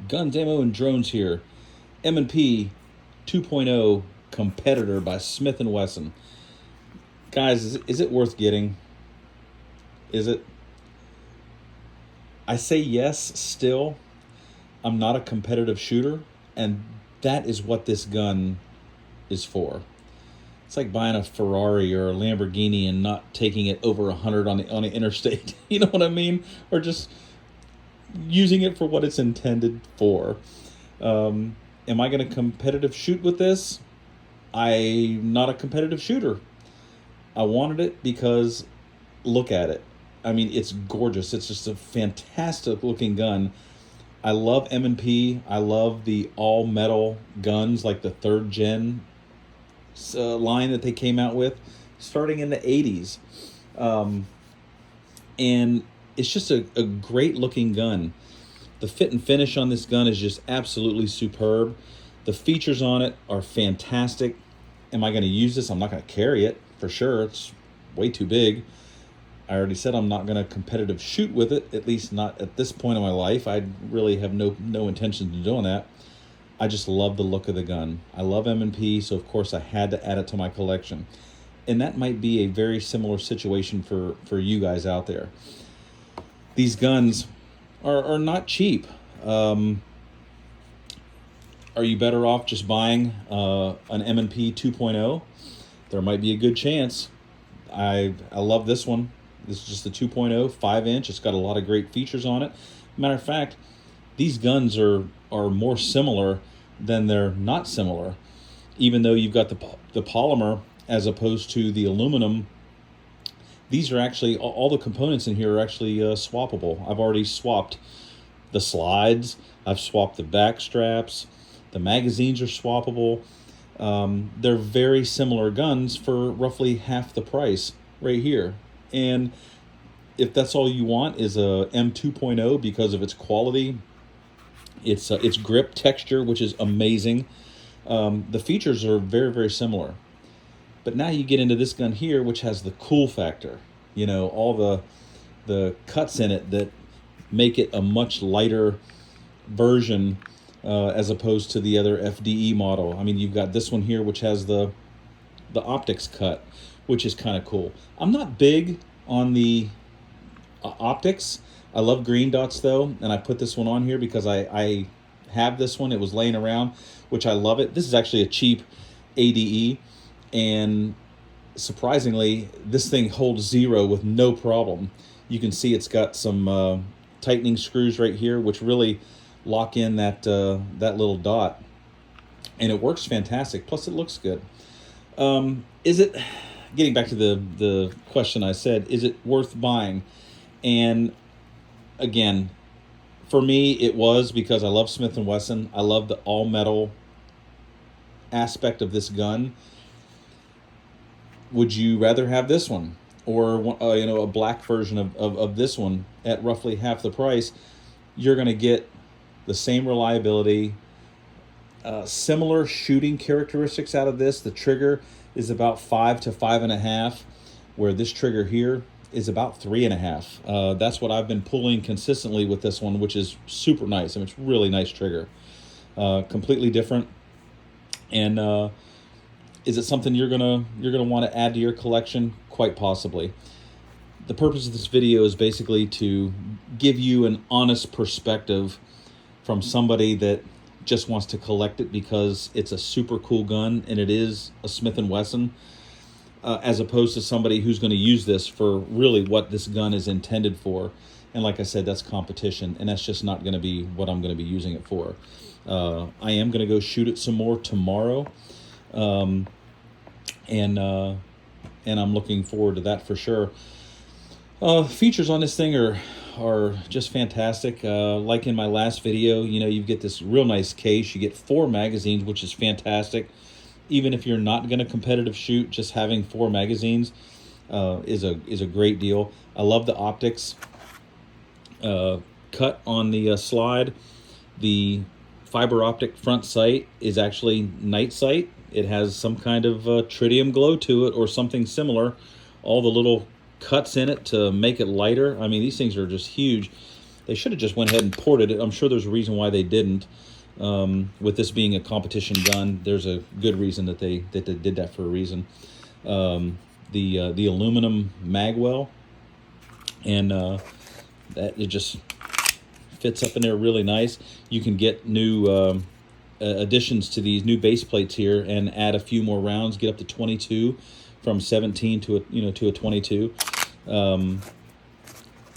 Guns, Ammo, and Drones here. M&P 2.0 Competitor by Smith & Wesson. Guys, is it worth getting? Is it? I say yes still. I'm not a competitive shooter, and that is what this gun is for. It's like buying a Ferrari or a Lamborghini and not taking it over 100 on the interstate. You know what I mean? Or just using it for what it's intended for. Am I going to competitive shoot with this? I'm not a competitive shooter. I wanted it because look at it. I mean, it's gorgeous. It's just a fantastic looking gun. I love M&P. I love the all metal guns like the 3rd gen line that they came out with starting in the 80s. And it's just a great looking gun. The fit and finish on this gun is just absolutely superb. The features on it are fantastic. Am I going to use this? I'm not going to carry it for sure. It's way too big. I already said I'm not going to competitive shoot with it, at least not at this point in my life. I really have no intention of doing that. I just love the look of the gun. I love M&P, so of course I had to add it to my collection. And that might be a very similar situation for you guys out there. These guns are not cheap. Are you better off just buying an M&P 2.0? There might be a good chance. I love this one. This is just the 2.0, 5-inch. It's got a lot of great features on it. Matter of fact, these guns are more similar than they're not similar. Even though you've got the polymer as opposed to the aluminum, these are actually, all the components in here are actually swappable. I've already swapped the slides. I've swapped the back straps. The magazines are swappable. They're very similar guns for roughly half the price right here. And if that's all you want is a M2.0 because of its quality, its grip texture, which is amazing. The features are very, very similar. But now you get into this gun here, which has the cool factor. You know, all the cuts in it that make it a much lighter version as opposed to the other FDE model. I mean, you've got this one here, which has the optics cut, which is kind of cool. I'm not big on the optics. I love green dots though, and I put this one on here because I have this one. It was laying around, which I love it. This is actually a cheap ADE, and surprisingly, this thing holds 0 with no problem. You can see it's got some tightening screws right here, which really lock in that little dot, and it works fantastic. Plus, it looks good. Is it? Getting back to the question I said, is it worth buying? And again, for me, it was because I love Smith & Wesson. I love the all metal aspect of this gun. Would you rather have this one or a black version of this one at roughly half the price? You're going to get the same reliability, similar shooting characteristics out of this. The trigger is about 5 to 5.5, where this trigger here is about 3.5. That's what I've been pulling consistently with this one, which is super nice. I mean, it's really nice trigger, completely different. And is it something you're gonna want to add to your collection? Quite possibly. The purpose of this video is basically to give you an honest perspective from somebody that just wants to collect it because it's a super cool gun and it is a Smith & Wesson, as opposed to somebody who's going to use this for really what this gun is intended for. And like I said, that's competition, and that's just not going to be what I'm going to be using it for. I am going to go shoot it some more tomorrow, and I'm looking forward to that for sure. Features on this thing are just fantastic. Like in my last video, you get this real nice case. You get 4 magazines, which is fantastic. Even if you're not going to competitive shoot, just having 4 magazines is a great deal. I love the optics. Cut on the slide. The fiber optic front sight is actually night sight. It has some kind of tritium glow to it or something similar. All the little cuts in it to make it lighter. I mean, these things are just huge. They should have just went ahead and ported it. I'm sure there's a reason why they didn't. With this being a competition gun, there's a good reason that they did that for a reason. The aluminum magwell, and that it just fits up in there really nice. You can get new additions to these new base plates here and add a few more rounds, get up to 22 from 17 to a 22.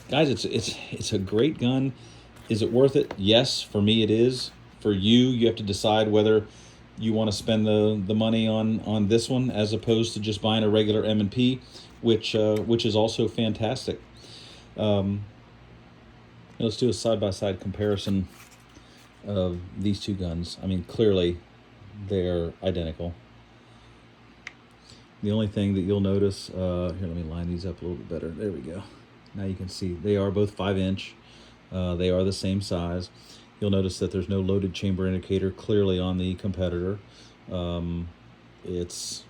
Guys, it's a great gun. Is it worth it? Yes, for me it is. For you, you have to decide whether you want to spend the money on this one as opposed to just buying a regular M&P, which is also fantastic. Let's do a side-by-side comparison of these two guns. I mean, clearly they're identical. The only thing that you'll notice, here, let me line these up a little bit better. There we go. Now you can see they are both 5-inch. They are the same size. You'll notice that there's no loaded chamber indicator clearly on the Competitor. It's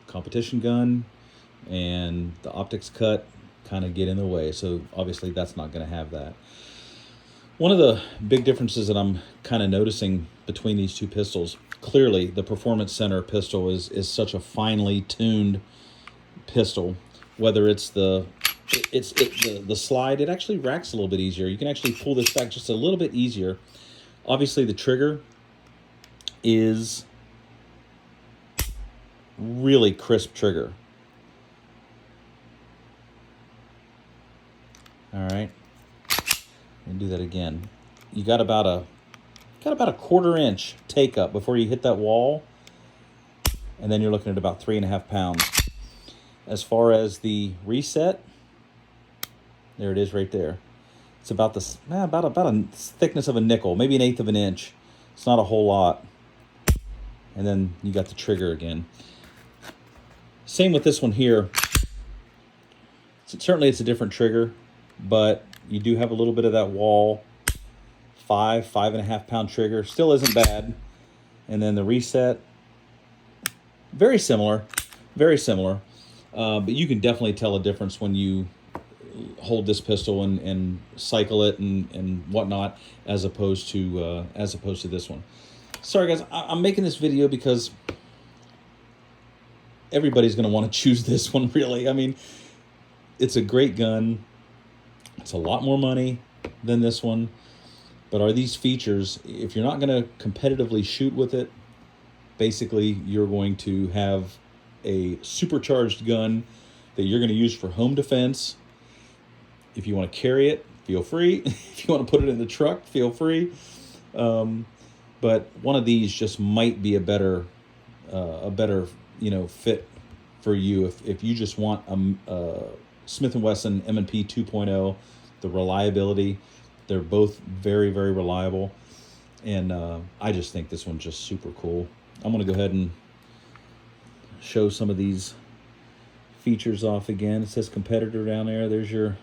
competition gun, and the optics cut kind of get in the way. So obviously that's not going to have that. One of the big differences that I'm kind of noticing between these two pistols, clearly the Performance Center pistol is such a finely tuned pistol. Whether it's the slide, it actually racks a little bit easier. You can actually pull this back just a little bit easier. Obviously the trigger is really crisp trigger. All right, and do that again. You got about a 1/4 inch take up before you hit that wall, and then you're looking at about 3.5 pounds. As far as the reset, there it is right there. It's about this about a thickness of a nickel, maybe 1/8 of an inch. It's not a whole lot. And then you got the trigger again. Same with this one here. Certainly it's a different trigger, but you do have a little bit of that wall. 5.5 pound trigger still isn't bad. And then the reset, very similar, but you can definitely tell a difference when you hold this pistol and cycle it and whatnot, as opposed to this one. Sorry guys, I'm making this video because everybody's going to want to choose this one, really. I mean, it's a great gun. It's a lot more money than this one. But are these features, if you're not going to competitively shoot with it, basically you're going to have a supercharged gun that you're going to use for home defense. If you want to carry it, feel free. If you want to put it in the truck, feel free. But one of these just might be a better fit for you if you just want a Smith & Wesson M&P 2.0, the reliability. They're both very, very reliable. And I just think this one's just super cool. I'm going to go ahead and show some of these features off again. It says Competitor down there. There's your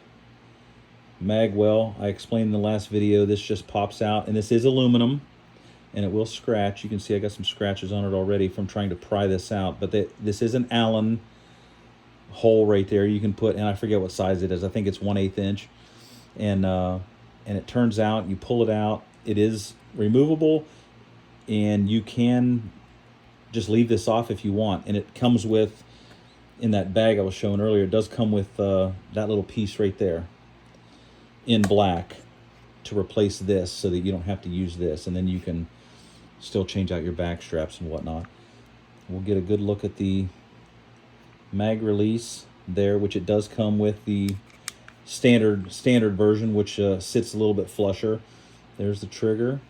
magwell. I explained in the last video, this just pops out. And this is aluminum, and it will scratch. You can see I got some scratches on it already from trying to pry this out. But this is an Allen hole right there. You can put, and I forget what size it is. I think it's 1/8 inch. And it turns out, you pull it out, it is removable, and you can just leave this off if you want. And it comes with, in that bag I was showing earlier, it does come with that little piece right there in black to replace this, so that you don't have to use this, and then you can still change out your back straps and whatnot. We'll get a good look at the mag release there, which it does come with the standard version, which sits a little bit flusher. There's the trigger,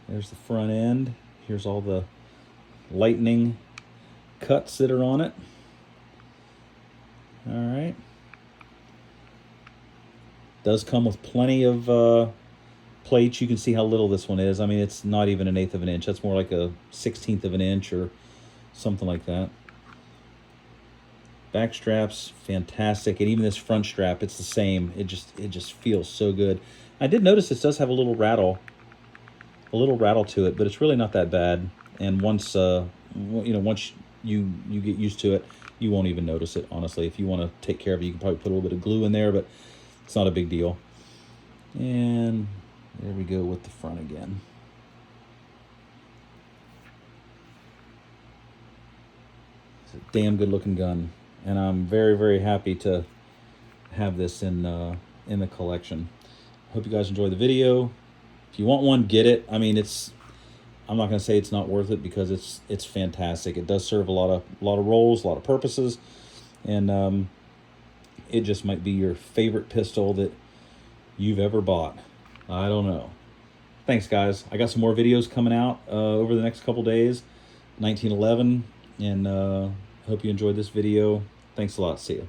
there's the front end, here's all the lightning cuts that are on it. All right, does come with plenty of plates. You can see how little this one is. I mean, it's not even 1/8 of an inch. That's more like a 1/16 of an inch or something like that. Back straps, fantastic, and even this front strap, it's the same. It just feels so good. I did notice this does have a little rattle to it, but it's really not that bad. And once once you get used to it, you won't even notice it, honestly. If you want to take care of it, you can probably put a little bit of glue in there, but it's not a big deal. And there we go with the front again. It's a damn good looking gun, and I'm very, very happy to have this in the collection. Hope you guys enjoy the video. If you want one, get it. I mean, I'm not going to say it's not worth it, because it's fantastic. It does serve a lot of roles, a lot of purposes, and it just might be your favorite pistol that you've ever bought. I don't know. Thanks, guys. I got some more videos coming out over the next couple days. 1911, and hope you enjoyed this video. Thanks a lot. See ya.